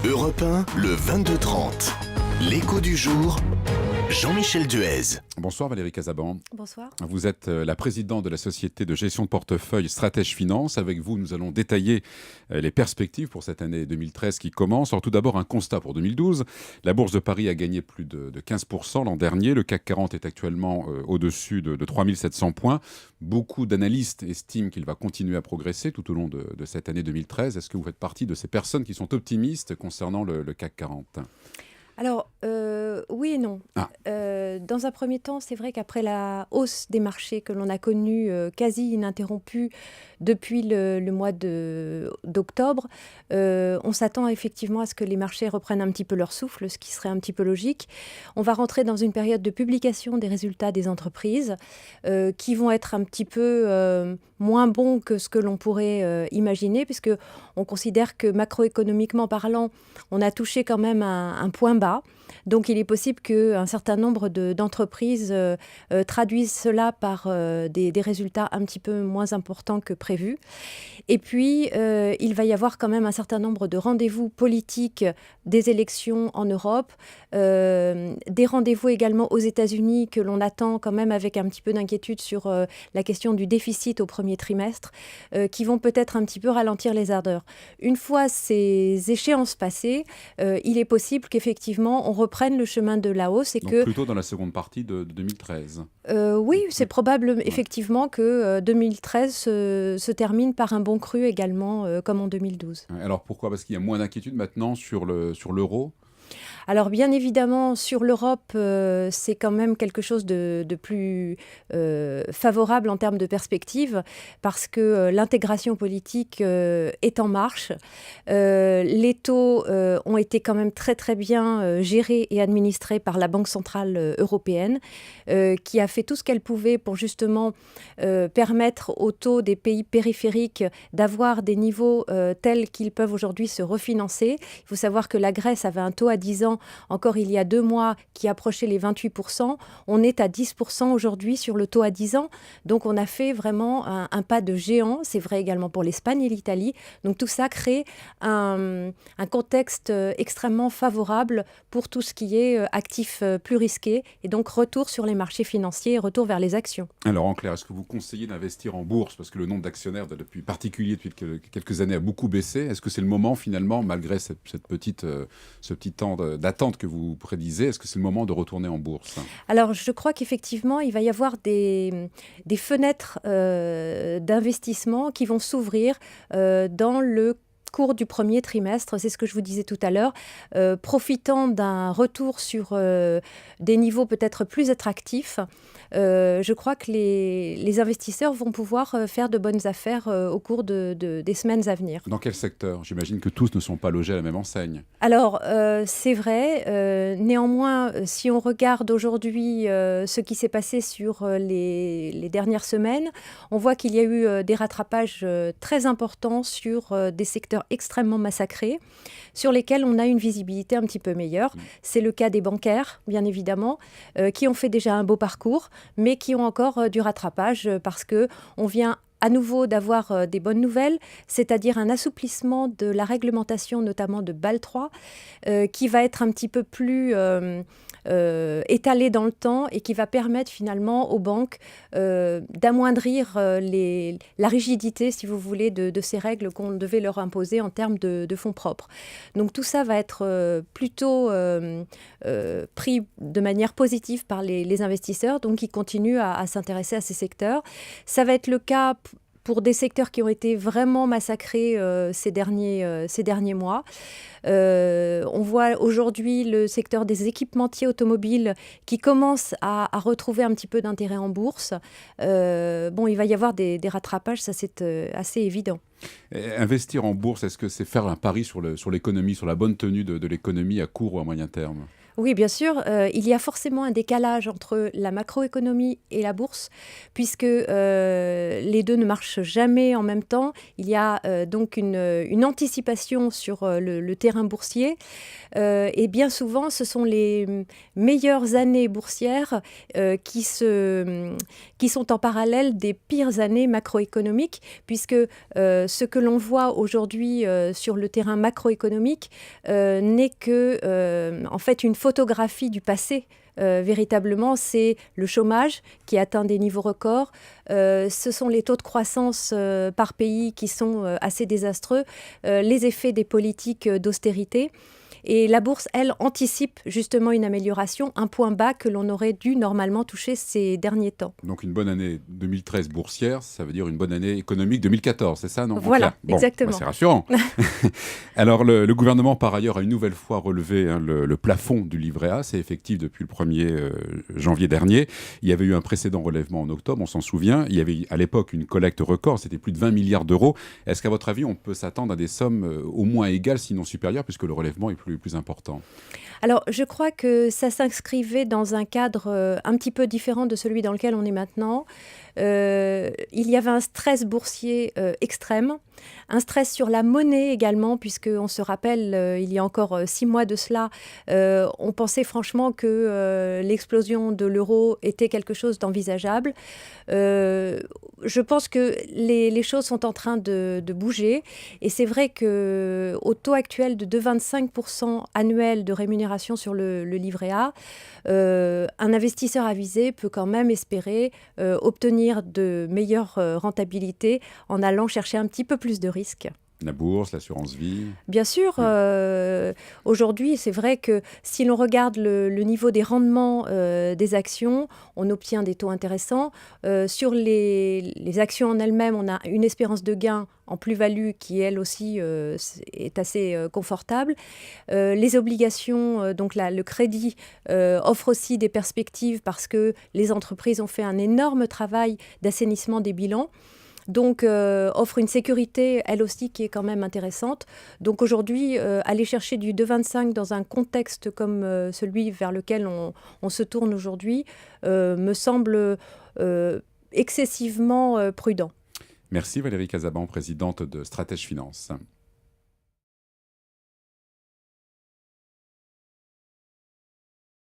Europe 1, le 22-30. L'écho du jour, Jean-Michel Duez. Bonsoir Valérie Casaban. Bonsoir. Vous êtes la présidente de la société de gestion de portefeuille Stratège Finance. Avec vous, nous allons détailler les perspectives pour cette année 2013 qui commence. Alors tout d'abord, un constat pour 2012. La Bourse de Paris a gagné plus de 15% l'an dernier. Le CAC 40 est actuellement au-dessus de 3700 points. Beaucoup d'analystes estiment qu'il va continuer à progresser tout au long de cette année 2013. Est-ce que vous faites partie de ces personnes qui sont optimistes concernant le CAC 40 ? Alors, oui et non. Ah. Dans un premier temps, c'est vrai qu'après la hausse des marchés que l'on a connue quasi ininterrompue depuis le mois d'octobre, on s'attend effectivement à ce que les marchés reprennent un petit peu leur souffle, ce qui serait un petit peu logique. On va rentrer dans une période de publication des résultats des entreprises qui vont être un petit peu moins bons que ce que l'on pourrait imaginer, puisque on considère que macroéconomiquement parlant, on a touché quand même un point bas. Donc il est possible qu'un certain nombre d'entreprises traduisent cela par des résultats un petit peu moins importants que prévu. Et puis, il va y avoir quand même un certain nombre de rendez-vous politiques, des élections en Europe, des rendez-vous également aux États-Unis que l'on attend quand même avec un petit peu d'inquiétude sur la question du déficit au premier trimestre, qui vont peut-être un petit peu ralentir les ardeurs. Une fois ces échéances passées, il est possible qu'effectivement on reprenne le chemin de la hausse. Donc plutôt dans la seconde partie de 2013. Oui, c'est probable effectivement que 2013 se termine par un bon cru également, comme en 2012. Alors pourquoi ? Parce qu'il y a moins d'inquiétude maintenant sur l'euro ? Alors bien évidemment, sur l'Europe, c'est quand même quelque chose de plus favorable en termes de perspective, parce que l'intégration politique est en marche. Les taux ont été quand même très très bien gérés et administrés par la Banque centrale européenne, qui a fait tout ce qu'elle pouvait pour justement permettre aux taux des pays périphériques d'avoir des niveaux tels qu'ils peuvent aujourd'hui se refinancer. Il faut savoir que la Grèce avait un taux à 10 ans encore il y a 2 mois qui approchait les 28%. On est à 10% aujourd'hui sur le taux à 10 ans. Donc on a fait vraiment un pas de géant. C'est vrai également pour l'Espagne et l'Italie. Donc tout ça crée un contexte extrêmement favorable pour tout ce qui est actifs plus risqués. Et donc retour sur les marchés financiers et retour vers les actions. Alors en clair, est-ce que vous conseillez d'investir en bourse ? Parce que le nombre d'actionnaires depuis quelques années a beaucoup baissé. Est-ce que c'est le moment finalement, malgré ce petit temps d'attente que vous prédisez, est-ce que c'est le moment de retourner en bourse ? Alors, je crois qu'effectivement, il va y avoir des fenêtres d'investissement qui vont s'ouvrir dans le cours du premier trimestre, c'est ce que je vous disais tout à l'heure, profitant d'un retour sur des niveaux peut-être plus attractifs. Je crois que les investisseurs vont pouvoir faire de bonnes affaires au cours des semaines à venir. Dans quel secteur ? J'imagine que tous ne sont pas logés à la même enseigne. Alors, c'est vrai. Néanmoins, si on regarde aujourd'hui ce qui s'est passé sur les dernières semaines, on voit qu'il y a eu des rattrapages très importants sur des secteurs extrêmement massacrés, sur lesquels on a une visibilité un petit peu meilleure. C'est le cas des bancaires, bien évidemment, qui ont fait déjà un beau parcours, mais qui ont encore du rattrapage parce qu'on vient à nouveau d'avoir des bonnes nouvelles, c'est-à-dire un assouplissement de la réglementation, notamment de Bâle III, qui va être un petit peu plus étalé dans le temps et qui va permettre finalement aux banques d'amoindrir la rigidité, si vous voulez, de ces règles qu'on devait leur imposer en termes de fonds propres. Donc tout ça va être plutôt pris de manière positive par les investisseurs, donc ils continuent à s'intéresser à ces secteurs. Ça va être le cas pour des secteurs qui ont été vraiment massacrés ces derniers mois. On voit aujourd'hui le secteur des équipementiers automobiles qui commence à retrouver un petit peu d'intérêt en bourse. Il va y avoir des rattrapages, ça c'est assez évident. Investir en bourse, est-ce que c'est faire un pari sur l'économie, sur la bonne tenue de l'économie à court ou à moyen terme ? Oui, bien sûr, il y a forcément un décalage entre la macroéconomie et la bourse, puisque les 2 ne marchent jamais en même temps. Il y a donc une anticipation sur le terrain boursier, et bien souvent, ce sont les meilleures années boursières qui sont en parallèle des pires années macroéconomiques, puisque ce que l'on voit aujourd'hui sur le terrain macroéconomique n'est que, en fait, une photographie du passé. Véritablement, c'est le chômage qui atteint des niveaux records. Ce sont les taux de croissance par pays qui sont assez désastreux, les effets des politiques d'austérité. Et la bourse, elle, anticipe justement une amélioration, un point bas que l'on aurait dû normalement toucher ces derniers temps. Donc une bonne année 2013 boursière, ça veut dire une bonne année économique 2014, c'est ça, non? Voilà, bon, exactement. Bah, c'est rassurant. Alors le gouvernement, par ailleurs, a une nouvelle fois relevé le plafond du livret A. C'est effectif depuis le 1er janvier dernier. Il y avait eu un précédent relèvement en octobre, on s'en souvient. Il y avait à l'époque une collecte record, c'était plus de 20 milliards d'euros. Est-ce qu'à votre avis, on peut s'attendre à des sommes au moins égales, sinon supérieures, puisque le relèvement est plus important? Alors, je crois que ça s'inscrivait dans un cadre un petit peu différent de celui dans lequel on est maintenant. Il y avait un stress boursier extrême, un stress sur la monnaie également, puisqu'on se rappelle, il y a encore 6 mois de cela, on pensait franchement que l'explosion de l'euro était quelque chose d'envisageable. Je pense que les choses sont en train de bouger, et c'est vrai qu'au taux actuel de 2,25% annuel de rémunération sur le livret A, un investisseur avisé peut quand même espérer obtenir de meilleures rentabilités en allant chercher un petit peu plus de risques. La bourse, l'assurance vie. Bien sûr, aujourd'hui, c'est vrai que si l'on regarde le niveau des rendements des actions, on obtient des taux intéressants. Sur les actions en elles-mêmes, on a une espérance de gain en plus-value qui, elle aussi, est assez confortable. Les obligations, donc le crédit, offre aussi des perspectives parce que les entreprises ont fait un énorme travail d'assainissement des bilans. Donc, offre une sécurité, elle aussi, qui est quand même intéressante. Donc aujourd'hui, aller chercher du 2,25 dans un contexte comme celui vers lequel on se tourne aujourd'hui me semble excessivement prudent. Merci Valérie Casabon, présidente de Stratège Finance.